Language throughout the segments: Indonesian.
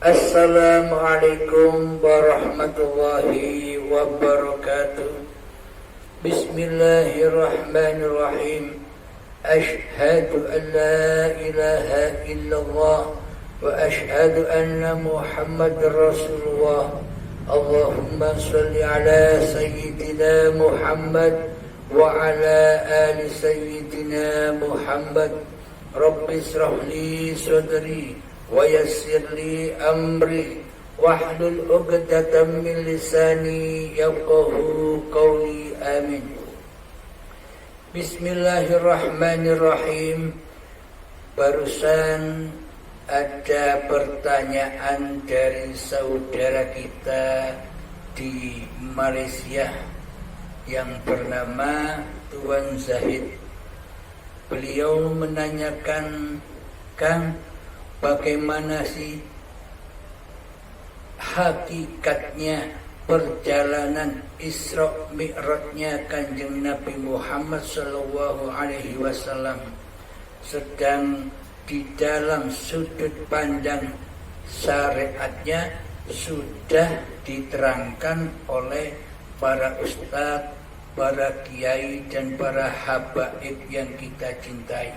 Assalamualaikum warahmatullahi wabarakatuh. Bismillahirrahmanirrahim. Ashhadu an la ilaha illallah wa ashhadu anna Muhammadar Rasulullah. Allahumma salli ala sayyidina Muhammad wa ala ali sayyidina Muhammad. Rabbi israh li sadri wa yassir li amri wahlul 'uqdatam min lisani yafqahu qawli. Amin. Bismillahirrahmanirrahim. Barusan ada pertanyaan dari saudara kita di Malaysia yang bernama Tuan Zahid. Beliau menanyakan, Kang, bagaimana sih hakikatnya perjalanan Isra Mi'rajnya Kanjeng Nabi Muhammad sallallahu alaihi wasallam, sedang di dalam sudut pandang syariatnya sudah diterangkan oleh para ustadz, para kiai dan para habaib yang kita cintai.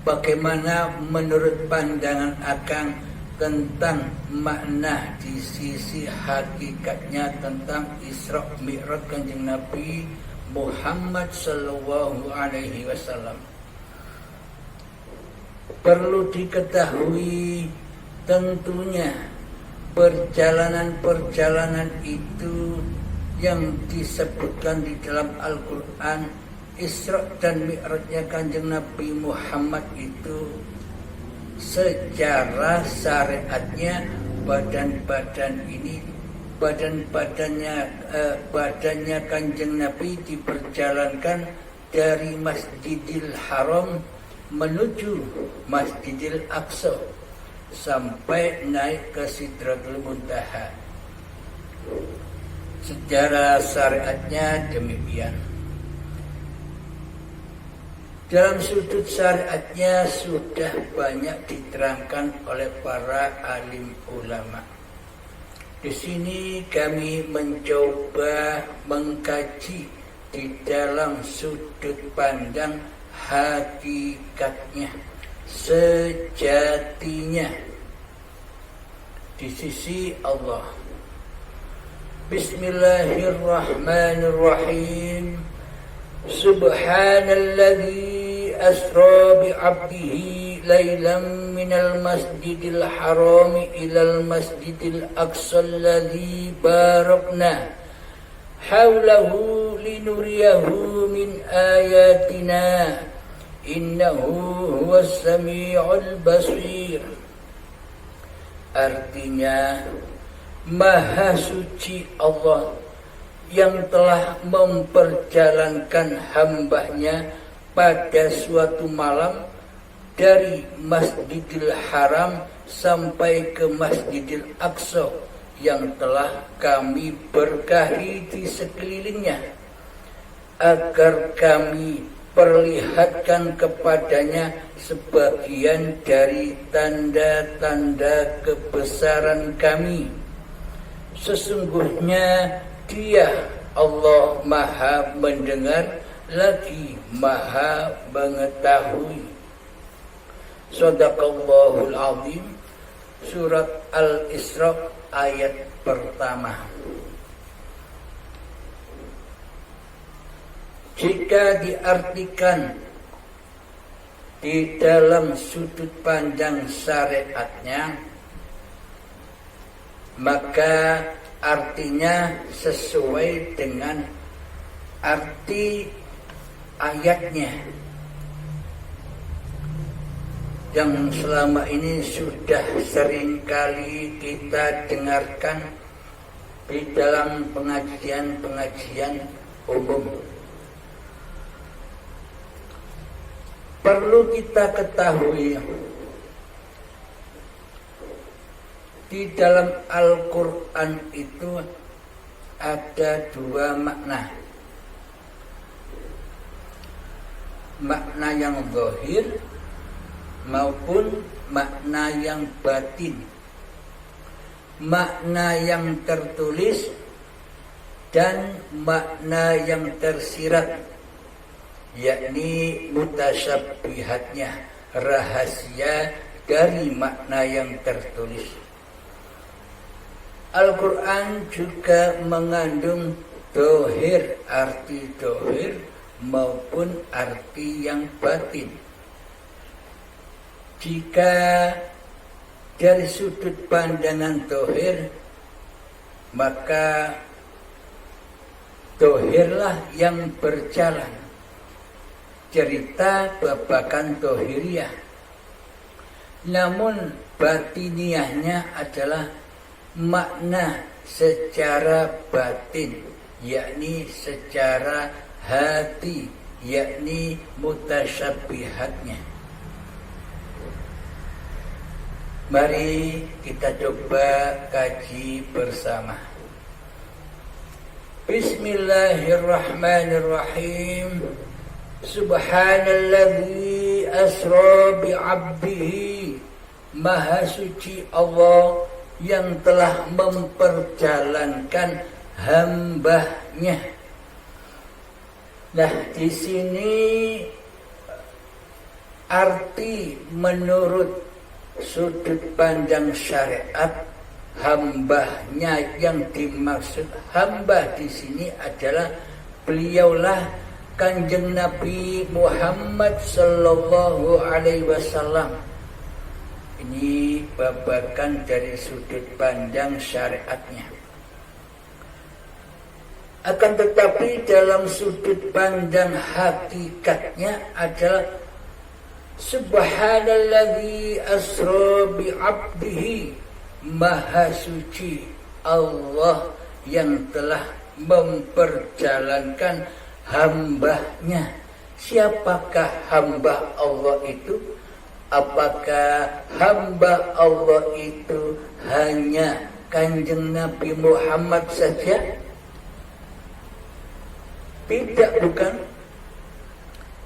Bagaimana menurut pandangan Akang tentang makna di sisi hakikatnya tentang Isra Mi'raj Kanjeng Nabi Muhammad sallallahu alaihi wasallam? Perlu diketahui tentunya perjalanan-perjalanan itu yang disebutkan di dalam Al-Quran, Isra dan Mi'rajnya Kanjeng Nabi Muhammad itu secara syariatnya badannya Kanjeng Nabi diperjalankan dari Masjidil Haram menuju Masjidil Aqsa sampai naik ke Sidratul Muntaha. Secara syariatnya demikian. Dalam sudut syariatnya sudah banyak diterangkan oleh para alim ulama. Di sini kami mencoba mengkaji di dalam sudut pandang hakikatnya, sejatinya di sisi Allah. Bismillahirrahmanirrahim. Subhanalladzi asra bi'abdihi laylan minal masjidil harami ilal masjidil aqsa alladzi barakna hawlahu linuriyahu min ayatina innahu huwas sami'ul basir. Artinya, Maha suci Allah yang telah memperjalankan hambanya pada suatu malam dari Masjidil Haram sampai ke Masjidil Aqsa yang telah kami berkahi di sekelilingnya, agar kami perlihatkan kepadanya sebagian dari tanda-tanda kebesaran kami. Sesungguhnya Dia Allah Maha mendengar lagi Maha mengetahui. Shadaqallahul Azim. Surat Al-Isra ayat pertama. Jika diartikan di dalam sudut pandang syariatnya, maka artinya sesuai dengan arti ayatnya yang selama ini sudah sering kali kita dengarkan di dalam pengajian-pengajian umum. Perlu kita ketahui, di dalam Al-Quran itu ada dua makna. Makna yang zahir maupun makna yang batin. makna yang tertulis dan makna yang tersirat, yakni mutasyabihatnya, rahasia dari makna yang tertulis. Al-Quran juga mengandung dohir, arti dohir maupun arti yang batin. Jika dari sudut pandangan dohir, maka dohirlah yang berjalan, cerita babakan dohiriyah. Namun batiniahnya adalah makna secara batin, yakni secara hati, yakni mutasyabihatnya. Mari kita coba kaji bersama. Bismillahirrahmanirrahim. Subhanalladzi asra bi'abdihi. Maha suci Allah yang telah memperjalankan hambanya. Nah, di sini arti menurut sudut pandang syariat, hambanya yang dimaksud hamba di sini adalah beliaulah Kanjeng Nabi Muhammad sallallahu alaihi wasallam. Ini babakan dari sudut pandang syariatnya. Akan tetapi dalam sudut pandang hakikatnya adalah Subhanalladzi asra bi'abdihi. Maha suci Allah yang telah memperjalankan hambanya. Siapakah hamba Allah itu? Apakah hamba Allah itu hanya Kanjeng Nabi Muhammad saja? Tidak, bukan.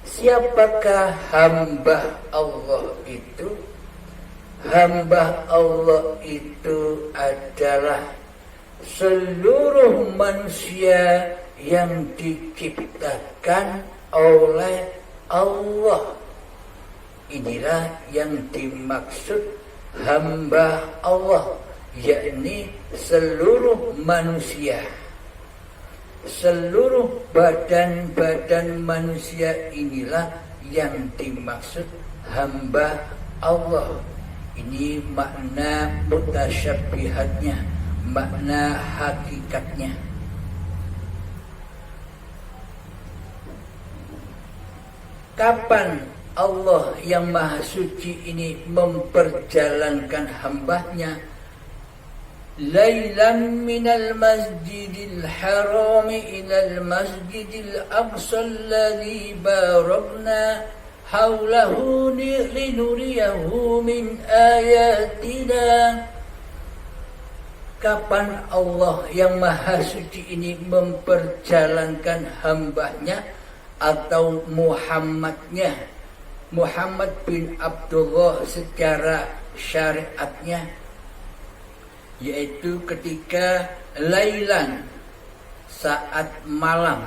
Siapakah hamba Allah itu? Hamba Allah itu adalah seluruh manusia yang diciptakan oleh Allah. Inilah yang dimaksud hamba Allah, yakni seluruh manusia. Seluruh badan-badan manusia inilah yang dimaksud hamba Allah. Ini makna mutasyabihatnya, makna hakikatnya. Kapan Allah yang Maha Suci ini memperjalankan hambanya? Lailan minal masjidil haram ilal masjidil aqsa alladhi barakna haulahu linuriyahu min ayatina. Kapan Allah yang Maha Suci ini memperjalankan hambanya atau Muhammadnya, Muhammad bin Abdullah secara syariatnya, yaitu ketika lailan, saat malam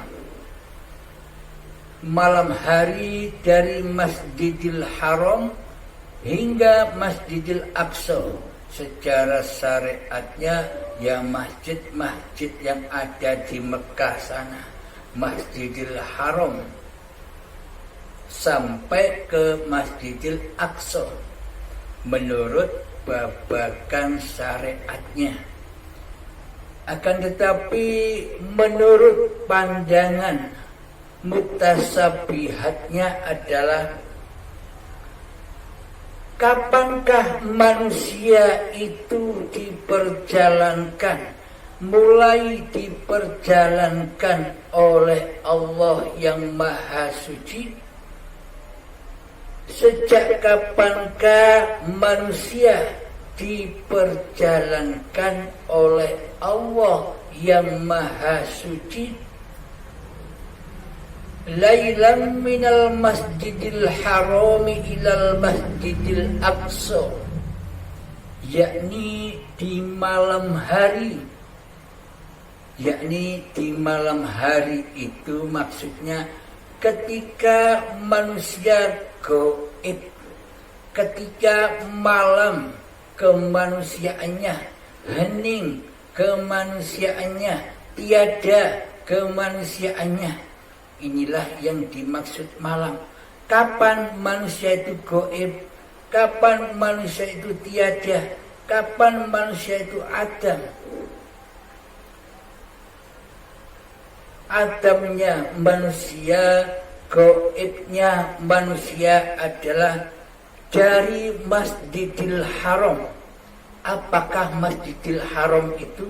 hari dari Masjidil Haram hingga Masjidil Aqsa. Secara syariatnya ya masjid-masjid yang ada di Mekah sana, Masjidil Haram sampai ke Masjidil Aqsa menurut babakan syariatnya. Akan tetapi menurut pandangan mutasabihatnya adalah kapankah manusia itu diperjalankan, mulai diperjalankan oleh Allah yang Maha Suci? Sejak kapankah manusia diperjalankan oleh Allah yang Maha Suci? Lailan minal masjidil harami ilal masjidil aqsa. yakni di malam hari. Yakni di malam hari itu maksudnya ketika manusia gaib, ketika malam kemanusiaannya hening, kemanusiaannya tiada kemanusiaannya. Inilah yang dimaksud malam. Kapan manusia itu gaib? Kapan manusia itu tiada? Kapan manusia itu adam? Adamnya manusia, gaibnya manusia adalah dari Masjidil Haram. Apakah Masjidil Haram itu?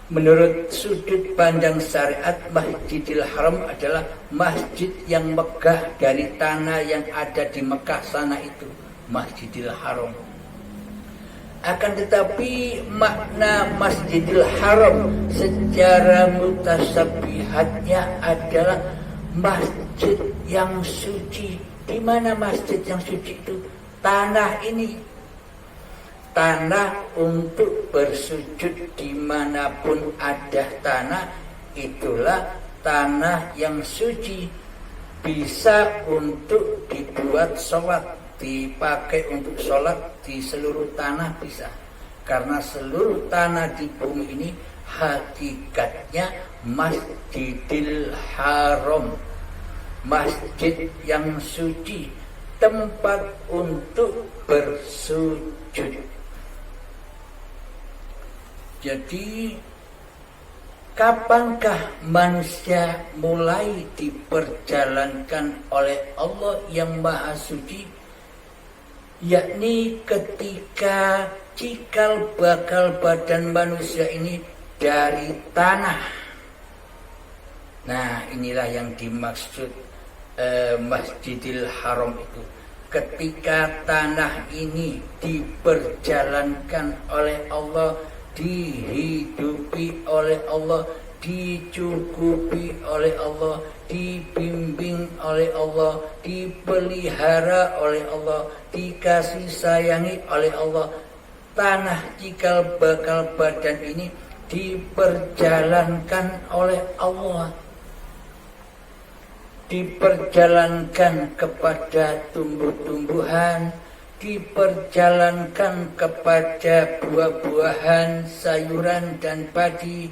Menurut sudut pandang syariat, Masjidil Haram adalah masjid yang megah dari tanah yang ada di Mekah sana itu, Masjidil Haram. Akan tetapi makna Masjidil Haram secara mutasabbihatnya adalah masjid yang suci. Di mana masjid yang suci itu? Tanah ini. Tanah untuk bersujud dimanapun ada tanah, itulah tanah yang suci. Bisa untuk dibuat sholat, dipakai untuk sholat di seluruh tanah bisa. Karena seluruh tanah di bumi ini hakikatnya Masjidil Haram, masjid yang suci, tempat untuk bersujud. Jadi kapankah manusia mulai diperjalankan oleh Allah yang Maha Suci? Yakni ketika cikal bakal badan manusia ini dari tanah. Nah, inilah yang dimaksud Masjidil Haram itu. Ketika tanah ini diperjalankan oleh Allah, dihidupi oleh Allah, dicukupi oleh Allah, dibimbing oleh Allah, dipelihara oleh Allah, dikasih sayangi oleh Allah. Tanah cikal bakal badan ini diperjalankan oleh Allah, diperjalankan kepada tumbuh-tumbuhan, diperjalankan kepada buah-buahan, sayuran dan padi,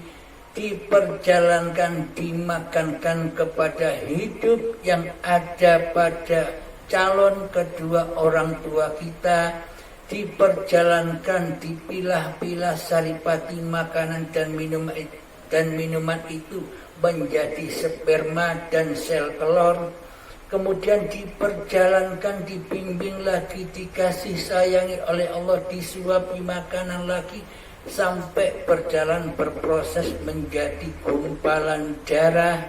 diperjalankan, dimakankan kepada hidup yang ada pada calon kedua orang tua kita, diperjalankan, dipilah-pilah saripati makanan dan minuman itu menjadi sperma dan sel telur. Kemudian diperjalankan, dibimbing lagi, dikasih sayangi oleh Allah, disuapi makanan lagi, sampai berjalan berproses menjadi gumpalan darah.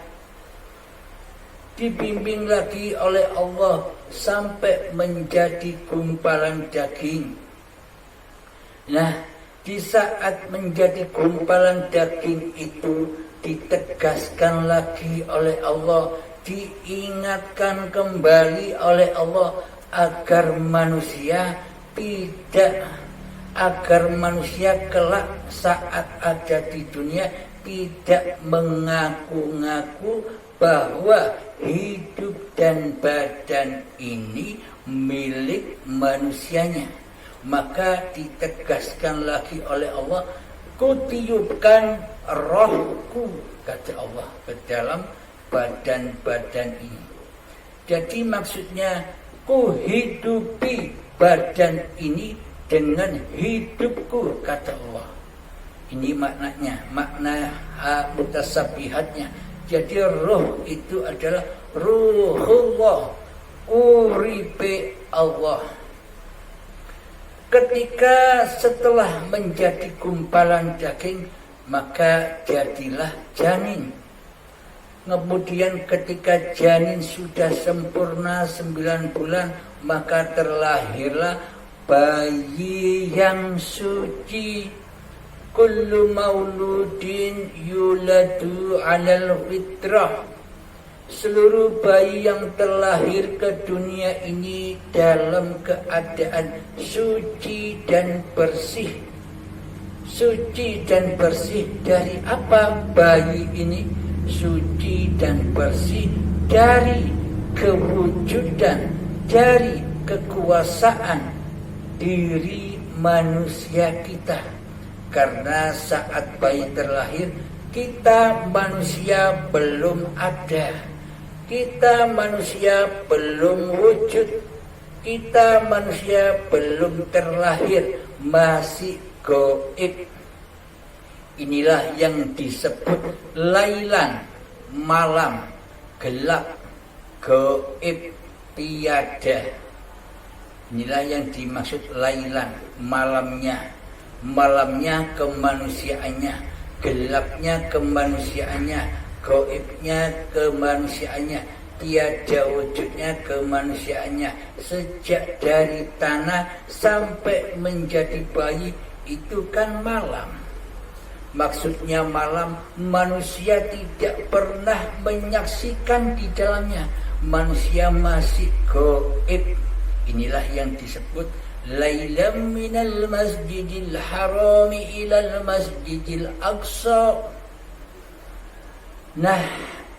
Dibimbing lagi oleh Allah sampai menjadi gumpalan daging. Nah, di saat menjadi gumpalan daging itu ditegaskan lagi oleh Allah, diingatkan kembali oleh Allah agar manusia kelak saat ada di dunia tidak mengaku-ngaku bahwa hidup dan badan ini milik manusianya. Maka ditegaskan lagi oleh Allah, kutiupkan rohku, kata Allah, ke dalam badan-badan ini. Jadi maksudnya ku hidupi badan ini dengan hidupku, kata Allah. Ini maknanya, makna mutasabihatnya. Jadi roh itu adalah ruhullah, uripe Allah. Ketika setelah menjadi gumpalan daging, maka jadilah janin. Kemudian ketika janin sudah sempurna 9 bulan, maka terlahirlah bayi yang suci. Kullu mauludin yuladu 'alal fitrah. seluruh bayi yang terlahir ke dunia ini dalam keadaan suci dan bersih. Suci dan bersih dari apa bayi ini? Suci dan bersih dari kewujudan, dari kekuasaan diri manusia kita. Karena saat bayi terlahir, kita manusia belum ada. Kita manusia belum wujud. Kita manusia belum terlahir, masih gaib. Inilah yang disebut lailan, malam, gelap, gaib, tiada. Inilah yang dimaksud lailan, malamnya. Malamnya kemanusiaannya, gelapnya kemanusiaannya, gaibnya kemanusiaannya, tiada wujudnya kemanusiaannya. Sejak dari tanah sampai menjadi bayi itu kan malam. Maksudnya malam, manusia tidak pernah menyaksikan di dalamnya. Manusia masih gaib. Inilah yang disebut lailam minal masjidil harami ilal masjidil aqsa. Nah,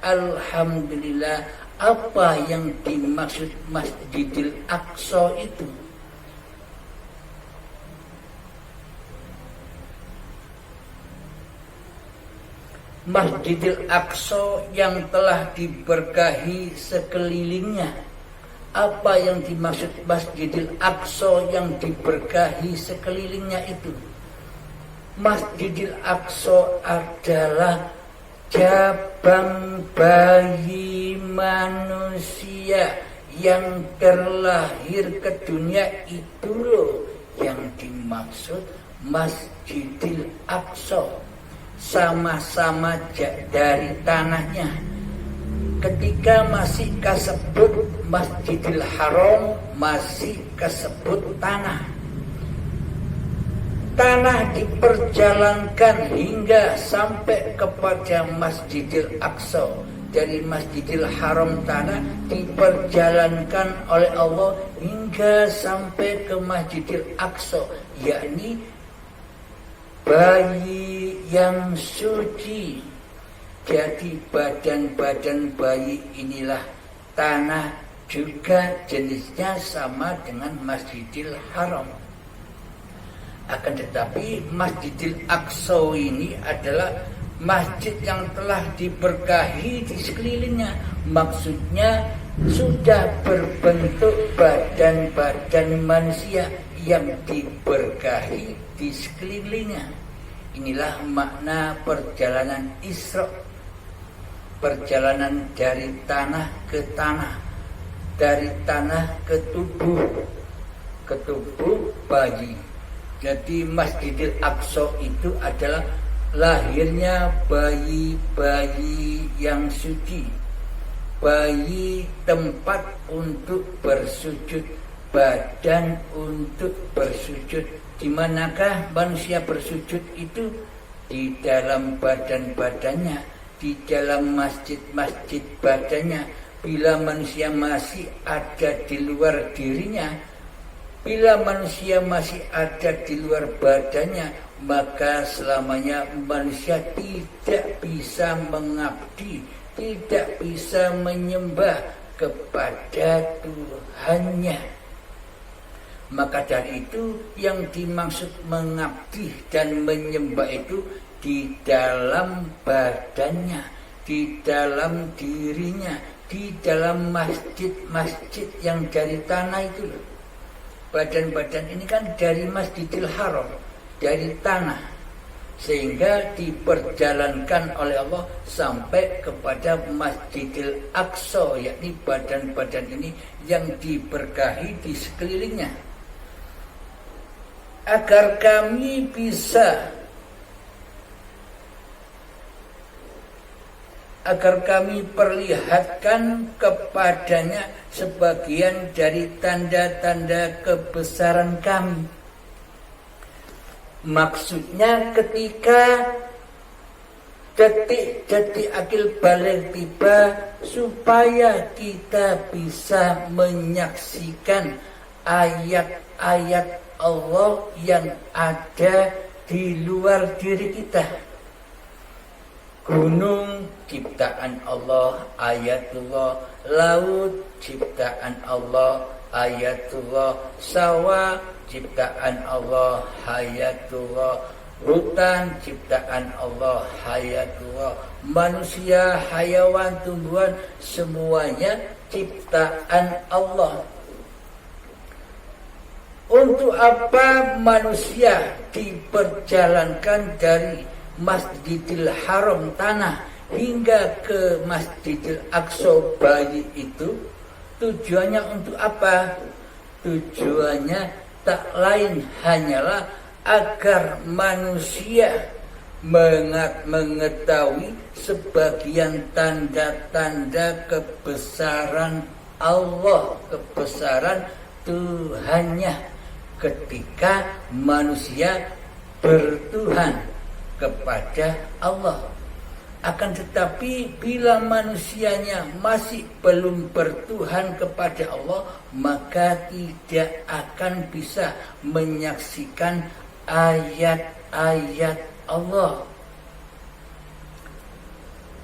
alhamdulillah, apa yang dimaksud Masjidil Aqsa itu? Masjidil Aqsa yang telah diberkahi sekelilingnya. Apa yang dimaksud Masjidil Aqsa yang diberkahi sekelilingnya itu? Masjidil Aqsa adalah cabang bayi manusia yang terlahir ke dunia, itu loh yang dimaksud Masjidil Aqsa. Sama-sama dari tanahnya. Ketika masih kasebut Masjidil Haram, masih kasebut tanah. Tanah diperjalankan hingga sampai kepada Masjidil Aqsa. Dari Masjidil Haram tanah diperjalankan oleh Allah hingga sampai ke Masjidil Aqsa, yakni bayi yang suci. Jadi badan-badan bayi inilah tanah, juga jenisnya sama dengan Masjidil Haram. Akan tetapi Masjidil Aqsa ini adalah masjid yang telah diberkahi di sekelilingnya. Maksudnya sudah berbentuk badan-badan manusia yang diberkahi di sekelilingnya. Inilah makna perjalanan Isra. Perjalanan dari tanah ke tanah, dari tanah ke tubuh bayi. Jadi Masjidil Aqsa itu adalah lahirnya bayi-bayi yang suci, bayi tempat untuk bersujud, badan untuk bersujud. Di manakah manusia bersujud itu? Di dalam badan-badannya, di dalam masjid-masjid badannya. Bila manusia masih ada di luar dirinya, bila manusia masih ada di luar badannya, maka selamanya manusia tidak bisa mengabdi, tidak bisa menyembah kepada Tuhannya. Maka dari itu yang dimaksud mengabdi dan menyembah itu di dalam badannya, di dalam dirinya, di dalam masjid-masjid yang dari tanah itu. Badan-badan ini kan dari Masjidil Haram, dari tanah, sehingga diperjalankan oleh Allah sampai kepada Masjidil Aqsa, yakni badan-badan ini yang diberkahi di sekelilingnya. Agar kami perlihatkan kepadanya sebagian dari tanda-tanda kebesaran kami. Maksudnya ketika detik-detik akil balik tiba supaya kita bisa menyaksikan ayat-ayat Allah yang ada di luar diri kita. Gunung ciptaan Allah, ayatullah. Laut ciptaan Allah, ayatullah. Sawah ciptaan Allah, ayatullah. Hutan ciptaan Allah, hayatullah. Manusia, hayawan, tumbuhan, semuanya ciptaan Allah. Untuk apa manusia diperjalankan dari Masjidil Haram tanah hingga ke Masjidil Aqsa bayi itu? Tujuannya untuk apa? Tujuannya tak lain hanyalah agar manusia mengetahui sebagian tanda-tanda kebesaran Allah, kebesaran Tuhannya ketika manusia bertuhan kepada Allah. Akan tetapi bila manusianya masih belum bertuhan kepada Allah, maka tidak akan bisa menyaksikan ayat-ayat Allah.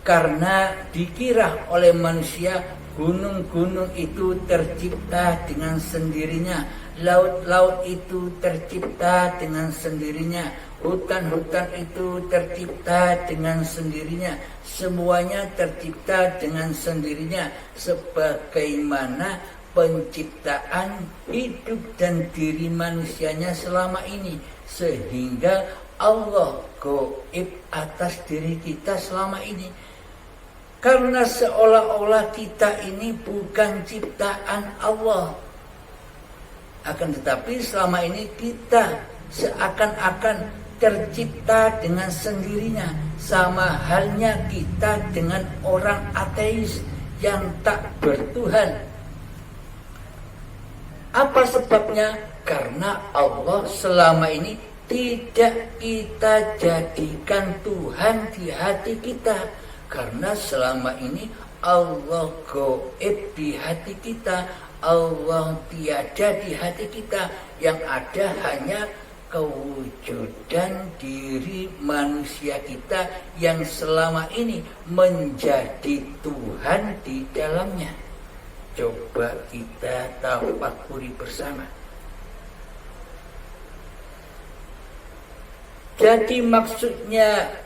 Karena dikira oleh manusia gunung-gunung itu tercipta dengan sendirinya, laut-laut itu tercipta dengan sendirinya, hutan-hutan itu tercipta dengan sendirinya, semuanya tercipta dengan sendirinya, sebagaimana penciptaan hidup dan diri manusianya selama ini, sehingga Allah gaib atas diri kita selama ini. Karena seolah-olah kita ini bukan ciptaan Allah. Akan tetapi selama ini kita seakan-akan tercipta dengan sendirinya. Sama halnya kita dengan orang ateis yang tak bertuhan. Apa sebabnya? Karena Allah selama ini tidak kita jadikan Tuhan di hati kita. Karena selama ini Allah gaib di hati kita, Allah tiada di hati kita. Yang ada hanya kewujudan diri manusia kita yang selama ini menjadi Tuhan di dalamnya. Coba kita tafakuri bersama. Jadi maksudnya,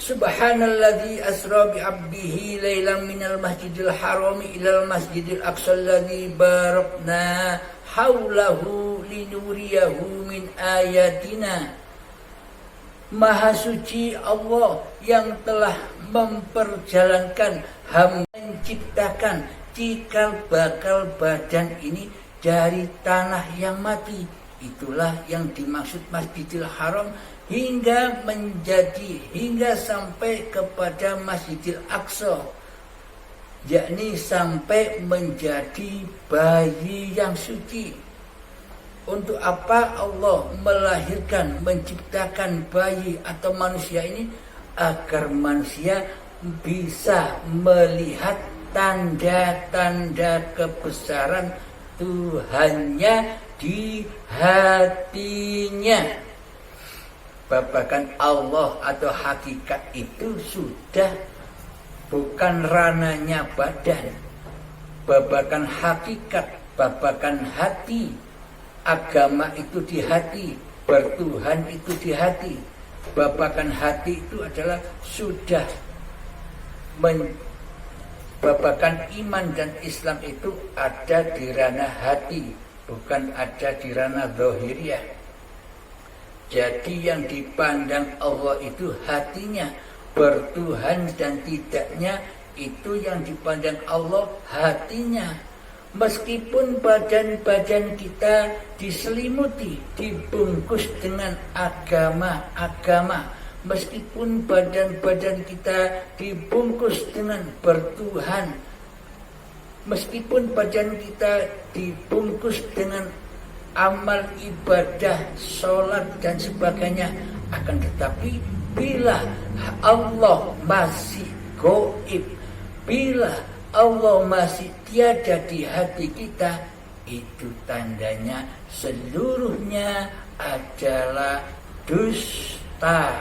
Subhanalladzi asra bi 'abdihi lailan minal masjidil harami ilal masjidil aqsa alladzi barakna haulahu linuriyahu min ayatina. Maha suci Allah yang telah memperjalankan menciptakan cikal bakal badan ini dari tanah yang mati. Itulah yang dimaksud Masjidil Haram hingga sampai kepada Masjidil Aqsa, yakni sampai menjadi bayi yang suci. Untuk apa Allah melahirkan, menciptakan bayi atau manusia ini? Agar manusia bisa melihat tanda-tanda kebesaran Tuhannya di hatinya. Babakan Allah atau hakikat itu sudah bukan ranahnya badan. Babakan hakikat, babakan hati. Agama itu di hati, bertuhan itu di hati. Babakan hati itu adalah sudah babakan iman dan Islam itu ada di ranah hati, bukan ada di ranah zahiriyah. Jadi yang dipandang Allah itu hatinya, bertuhan dan tidaknya itu yang dipandang Allah hatinya. Meskipun badan-badan kita diselimuti, dibungkus dengan agama-agama, meskipun badan-badan kita dibungkus dengan bertuhan, meskipun badan kita dibungkus dengan amal ibadah, sholat dan sebagainya, akan tetapi Bila Allah masih gaib, bila Allah masih tiada di hati kita, itu tandanya seluruhnya adalah dusta.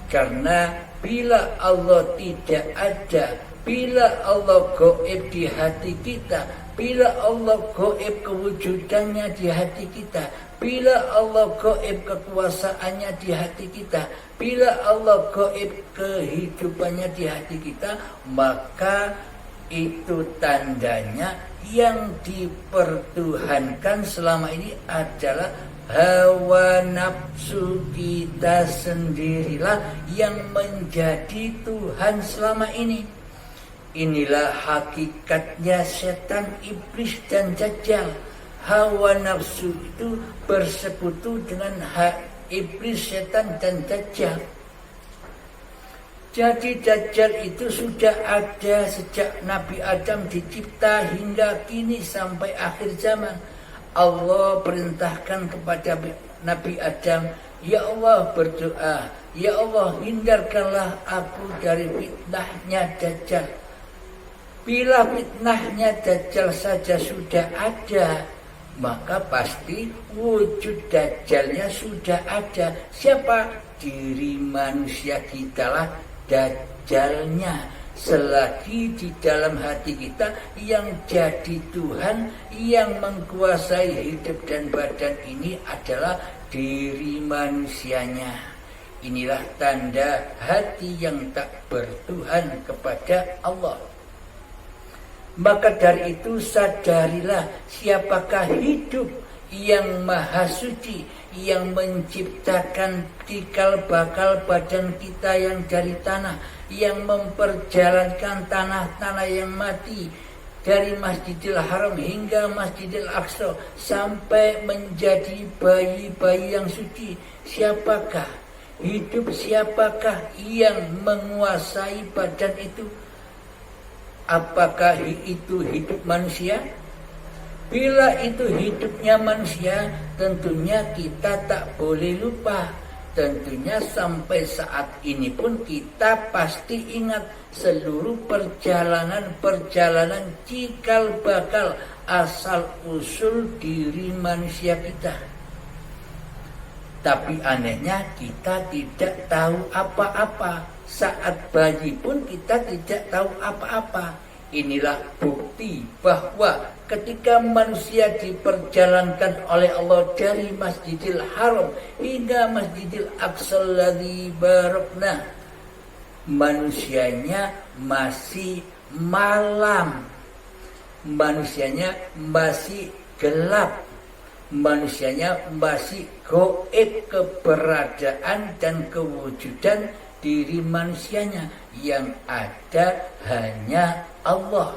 Karena bila Allah tidak ada, bila Allah gaib di hati kita, bila Allah gaib kewujudannya di hati kita, bila Allah gaib kekuasaannya di hati kita, bila Allah gaib kehidupannya di hati kita, maka itu tandanya yang dipertuhankan selama ini adalah hawa nafsu kita sendirilah yang menjadi Tuhan selama ini. Inilah hakikatnya setan, iblis dan dajjal. Hawa nafsu itu bersekutu dengan iblis, setan dan dajjal. Jadi dajjal itu sudah ada sejak Nabi Adam dicipta hingga kini sampai akhir zaman. Allah perintahkan kepada Nabi Adam, ya Allah berdoa, ya Allah hindarkanlah aku dari fitnahnya dajjal. Bila fitnahnya dajjal saja sudah ada, maka pasti wujud dajjalnya sudah ada. Siapa? Diri manusia kitalah dajjalnya. Selagi di dalam hati kita yang jadi Tuhan, yang menguasai hidup dan badan ini adalah diri manusianya. Inilah tanda hati yang tak bertuhan kepada Allah. Maka dari itu sadarilah siapakah hidup yang maha suci, yang menciptakan cikal bakal badan kita yang dari tanah, yang memperjalankan tanah-tanah yang mati dari Masjidil Haram hingga Masjidil Aqsa sampai menjadi bayi-bayi yang suci. Siapakah hidup, siapakah yang menguasai badan itu? Apakah itu hidup manusia? Bila itu hidupnya manusia, tentunya kita tak boleh lupa. Tentunya sampai saat ini pun kita pasti ingat seluruh perjalanan cikal bakal asal usul diri manusia kita. Tapi anehnya kita tidak tahu apa-apa. Saat bayi pun kita tidak tahu apa-apa. Inilah bukti bahwa ketika manusia diperjalankan oleh Allah dari Masjidil Haram hingga Masjidil Aqsa alladzi barakna, manusianya masih malam, manusianya masih gelap, manusianya masih gaib keberadaan dan kewujudan diri manusianya, yang ada hanya Allah.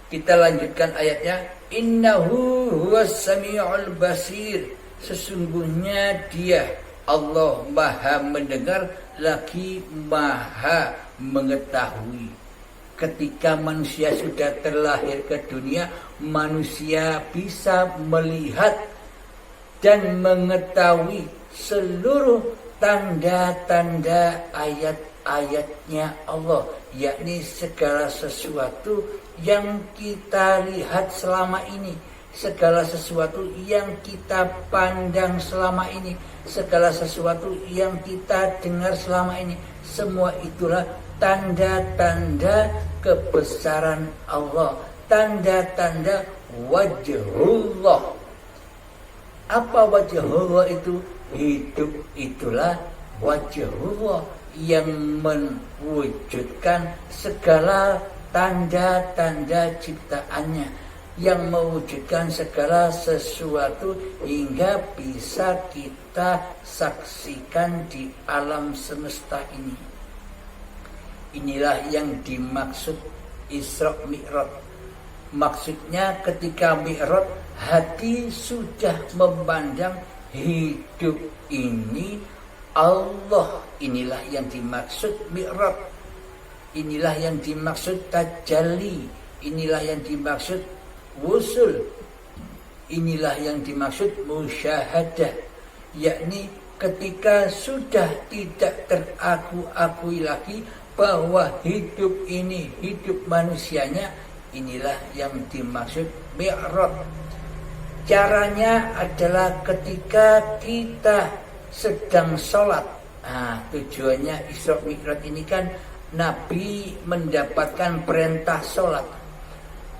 Kita lanjutkan ayatnya. Innahu huwas sami'ul basir. Sesungguhnya dia Allah maha mendengar lagi maha mengetahui. Ketika manusia sudah terlahir ke dunia, manusia bisa melihat dan mengetahui seluruh tanda-tanda ayat-ayatnya Allah, yakni segala sesuatu yang kita lihat selama ini, segala sesuatu yang kita pandang selama ini, segala sesuatu yang kita dengar selama ini, semua itulah tanda-tanda kebesaran Allah, tanda-tanda wajhullah. Apa wajhullah itu? Hidup itulah wajhullah yang mewujudkan segala tanda-tanda ciptaannya, yang mewujudkan segala sesuatu hingga bisa kita saksikan di alam semesta ini. Inilah yang dimaksud Isra Mi'raj. Maksudnya ketika Mi'raj, hati sudah memandang hidup ini Allah. Inilah yang dimaksud Mi'raj. Inilah yang dimaksud tajalli. Inilah yang dimaksud wusul. Inilah yang dimaksud musyahadah, yakni ketika sudah tidak teraku-akui lagi bahwa hidup ini hidup manusianya, inilah yang dimaksud mi'raj. Caranya adalah ketika kita sedang sholat. Tujuannya Isra Mi'raj ini kan Nabi mendapatkan perintah sholat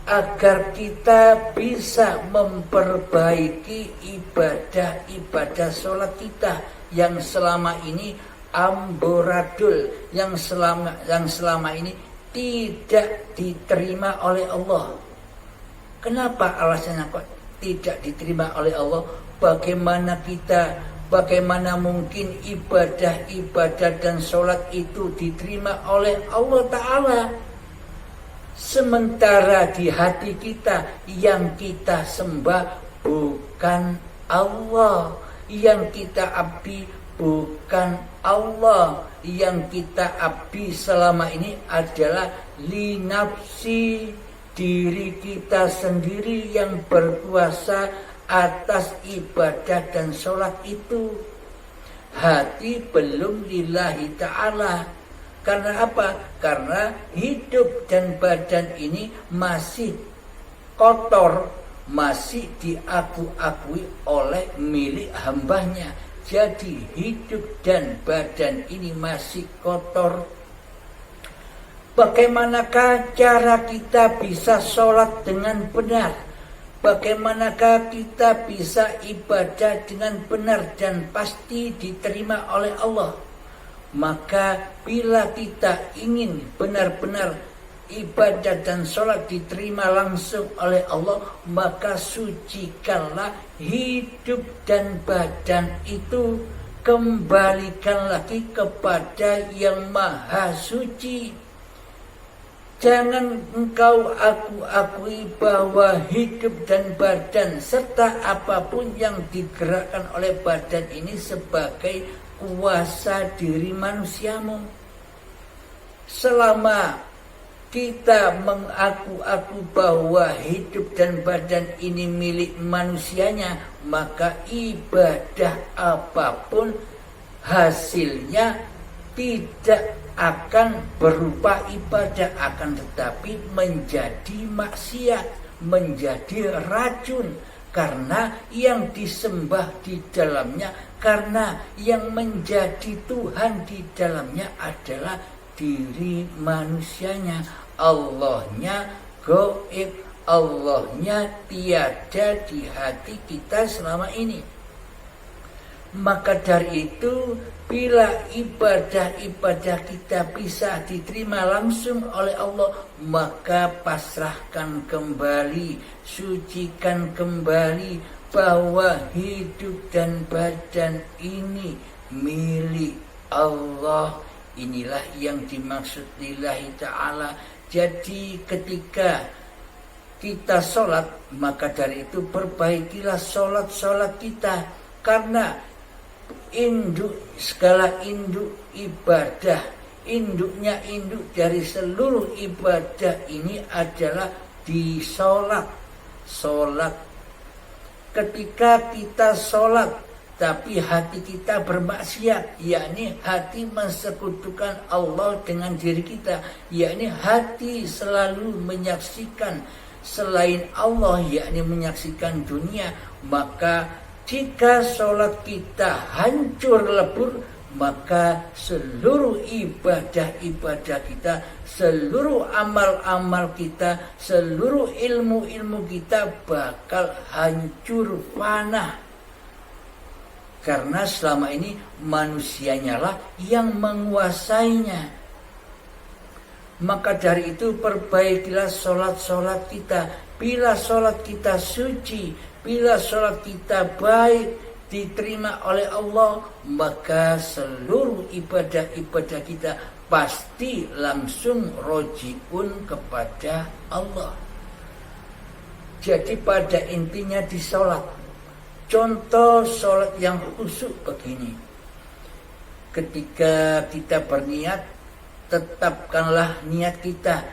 agar kita bisa memperbaiki ibadah sholat kita yang selama ini amburadul, yang selama ini tidak diterima oleh Allah. Kenapa alasannya kok tidak diterima oleh Allah? Bagaimana mungkin ibadah dan sholat itu diterima oleh Allah Ta'ala? Sementara di hati kita yang kita sembah bukan Allah, yang kita abdi bukan Allah, yang kita abdi selama ini adalah li nafsi, diri kita sendiri yang berkuasa atas ibadah dan sholat itu. Hati belum lillahi ta'ala. Karena apa? Karena hidup dan badan ini masih kotor, masih diaku-akui oleh milik hambanya. Jadi hidup dan badan ini masih kotor. Bagaimanakah cara kita bisa sholat dengan benar? Bagaimanakah kita bisa ibadah dengan benar dan pasti diterima oleh Allah? Maka bila kita ingin benar-benar ibadah dan sholat diterima langsung oleh Allah, maka sucikanlah hidup dan badan itu, kembalikan lagi kepada yang maha suci. Jangan engkau akui bahwa hidup dan badan serta apapun yang digerakkan oleh badan ini sebagai kuasa diri manusiamu. Selama kita mengaku bahwa hidup dan badan ini milik manusianya, maka ibadah apapun hasilnya tidak akan berupa ibadah, akan tetapi menjadi maksiat, menjadi racun. Karena yang disembah di dalamnya, karena yang menjadi Tuhan di dalamnya adalah diri manusianya. Allahnya gaib, Allahnya tiada di hati kita selama ini. Maka dari itu, bila ibadah kita bisa diterima langsung oleh Allah, maka pasrahkan kembali, sucikan kembali bahwa hidup dan badan ini milik Allah. Inilah yang dimaksud lillahi ta'ala. Jadi ketika kita sholat, maka dari itu perbaikilah sholat kita. Karena segala induk ibadah, induknya induk dari seluruh ibadah ini adalah di sholat. Ketika kita sholat tapi hati kita bermaksiat, yakni hati mensekutukan Allah dengan diri kita, yakni hati selalu menyaksikan selain Allah, yakni menyaksikan dunia, maka jika sholat kita hancur lebur, maka seluruh ibadah kita, seluruh amal-amal kita, seluruh ilmu-ilmu kita bakal hancur fana. Karena selama ini manusianya lah yang menguasainya. Maka dari itu perbaikilah sholat kita. Bila sholat kita suci, bila sholat kita baik, diterima oleh Allah, maka seluruh ibadah-ibadah kita pasti langsung rojiun kepada Allah. Jadi pada intinya di sholat. Contoh sholat yang khusyuk begini. Ketika kita berniat, tetapkanlah niat kita.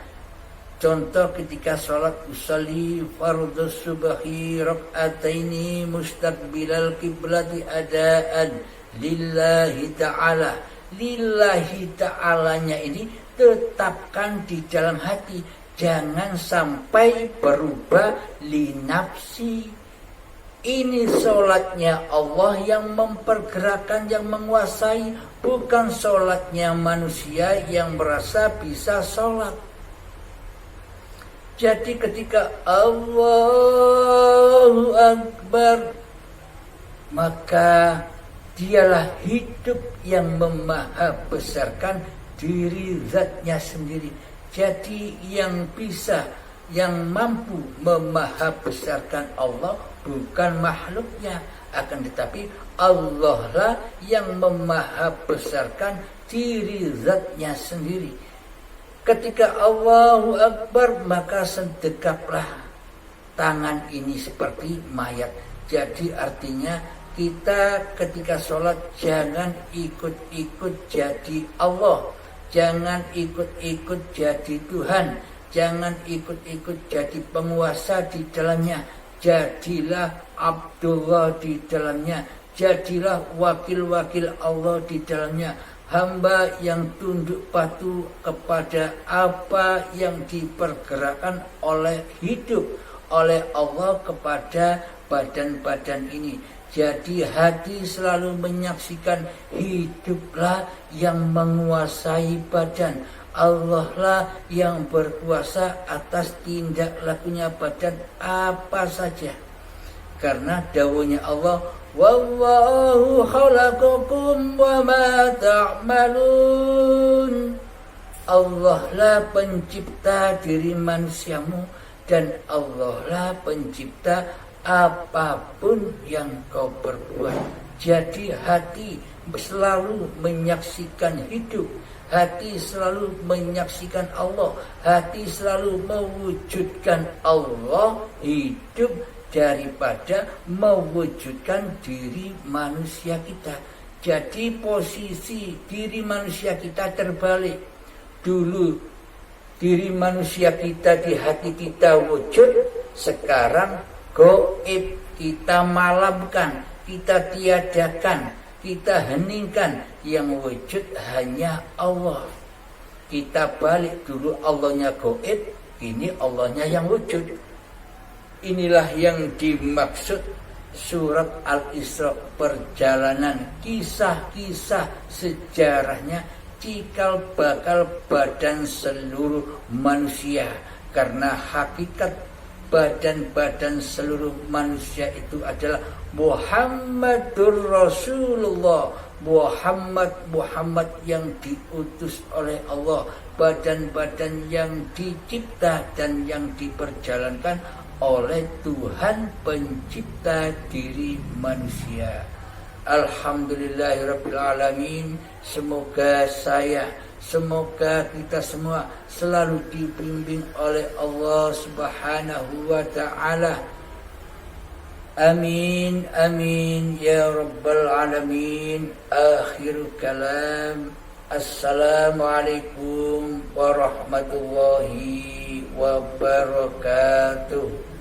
Contoh ketika sholat usolli fardhu subhi rak'ataini mustaqbilal qiblati adaan lillahi ta'ala. Lillahi ta'alanya ini tetapkan di dalam hati, jangan sampai berubah linafsi. Ini sholatnya Allah yang mempergerakkan, yang menguasai, bukan sholatnya manusia yang merasa bisa sholat. Jadi ketika Allahu Akbar, maka dialah hidup yang memahabesarkan diri zatnya sendiri. Jadi yang bisa, yang mampu memahabesarkan Allah bukan makhluknya, akan tetapi Allah lah yang memahabesarkan diri zatnya sendiri. Ketika Allahu Akbar, maka sedekaplah tangan ini seperti mayat. Jadi artinya kita ketika sholat jangan ikut-ikut jadi Allah, jangan ikut-ikut jadi Tuhan, jangan ikut-ikut jadi penguasa di dalamnya. Jadilah Abdullah di dalamnya, jadilah wakil-wakil Allah di dalamnya, hamba yang tunduk patuh kepada apa yang dipergerakkan oleh hidup, oleh Allah kepada badan-badan ini. Jadi hati selalu menyaksikan hiduplah yang menguasai badan. Allah lah yang berkuasa atas tindak lakunya badan apa saja. Karena dawuhnya Allah, wallahu khalaqakum wa ma ta'malun. Allah lah pencipta diri manusiamu, dan Allah lah pencipta apapun yang kau perbuat. Jadi hati selalu menyaksikan hidup, hati selalu menyaksikan Allah, hati selalu mewujudkan Allah hidup daripada mewujudkan diri manusia kita. Jadi posisi diri manusia kita terbalik. Dulu diri manusia kita di hati kita wujud, sekarang gaib, kita malamkan, kita tiadakan, kita heningkan, yang wujud hanya Allah. Kita balik, dulu Allahnya gaib, ini Allahnya yang wujud. Inilah yang dimaksud surat Al-Isra, perjalanan kisah-kisah sejarahnya cikal bakal badan seluruh manusia. Karena hakikat badan-badan seluruh manusia itu adalah Muhammadur Rasulullah, Muhammad yang diutus oleh Allah, badan-badan yang dicipta dan yang diperjalankan oleh Tuhan pencipta diri manusia. Alhamdulillahirabbil alamin. Semoga kita semua selalu dibimbing oleh Allah Subhanahu wa ta'ala. Amin amin ya rabbal alamin. Akhir kalam. Assalamualaikum warahmatullahi wabarakatuh.